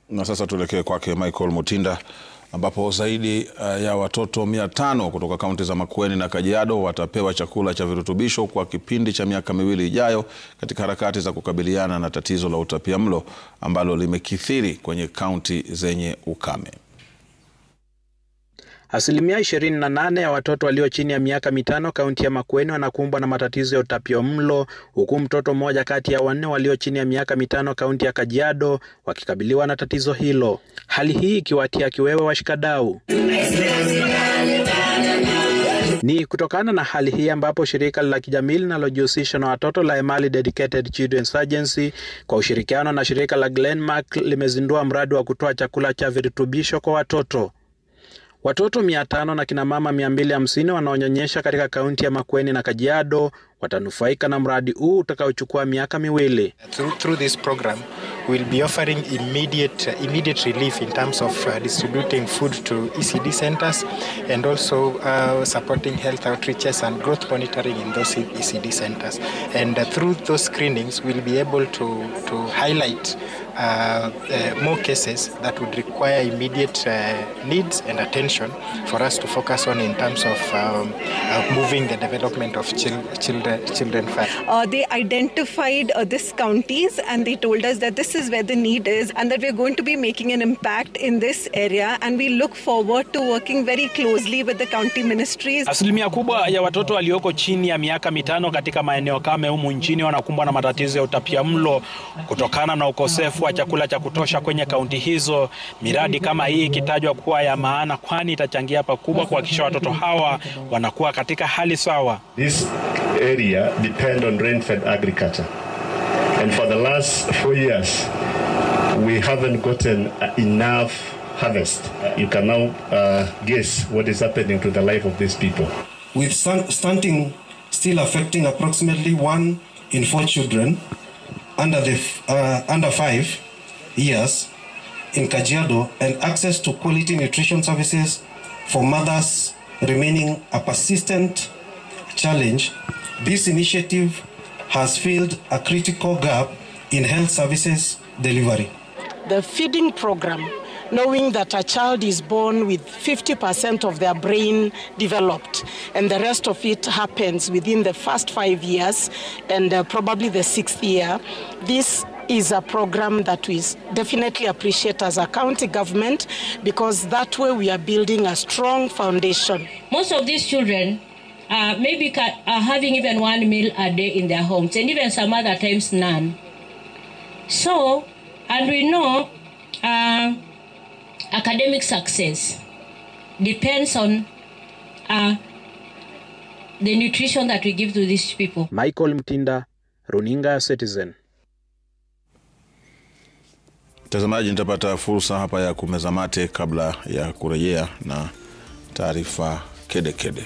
Na sasa tuelekee kwake Michael Mutinda, ambapo zaidi ya watoto 500 kutoka kaunti za Makueni na Kajiado watapewa chakula cha virutubisho kwa kipindi cha miaka 2 ijayo katika harakati za kukabiliana na tatizo la utapiamlo ambalo limekithiri kwenye kaunti zenye ukame. Asilimia 28 ya watoto walio chini ya miaka 5 kaunti ya Makueni wanakumbwa na matatizo ya utapiamlo, huku mtoto mmoja kati ya 4 walio chini ya miaka 5 kaunti ya Kajiado wakikabiliwa na tatizo hilo. Hali hii ikiwatia kiwewe washikadau. Ni kutokana na hali hii ambapo shirika la kijamii linalojihusisha na watoto la Emali Dedicated Children's Agency kwa ushirikiano na shirika la Glenmark limezindua mradi wa kutoa chakula cha virutubisho kwa watoto. Watoto 500 na kina mama 250 wanaonyonyesha katika kaunti ya Makueni na Kajiado watanufaika na mradi huu utakaochukua miaka 2. Through this program we'll be offering immediate relief in terms of distributing food to ECD centers and also supporting health outreaches and growth monitoring in those ECD centers. And through those screenings we'll be able to highlight more cases that would require immediate needs and attention for us to focus on in terms of moving the development of children further. They identified these counties and they told us that this is where the need is and that we're going to be making an impact in this area, and we look forward to working very closely with the county ministries. Asilimia kubwa ya watoto walioko chini ya miaka 5 katika maeneo kame humu nchini wanakumbwa na matatizo ya utapiamlo kutokana na ukosefu wa chakula cha kutosha kwenye kaunti hizo. Miradi kama hii ikitajwa kuwa ya maana kwani itachangia pakubwa kuhakikisha watoto hawa wanakuwa katika hali sawa. This area depend on rain-fed agriculture, and for the last 4 years we haven't gotten enough harvest. You can now guess what is happening to the life of these people. With stunting still affecting approximately 1 in 4 children under 5 years in Kajiado, and access to quality nutrition services for mothers remaining a persistent challenge, this initiative has filled a critical gap in health services delivery. The feeding program, knowing that a child is born with 50% of their brain developed and the rest of it happens within the first 5 years and probably the 6th year, this is a program that we definitely appreciate as a county government, because that way we are building a strong foundation. Most of these children maybe are having even 1 meal a day in their homes, and even some other times none. So, and we know academic success depends on the nutrition that we give to these people. Michael Mutinda, Runinga Citizen. Mtazamaji, nitapata fursa hapa ya kumeza mate kabla ya kurejea na taarifa kede.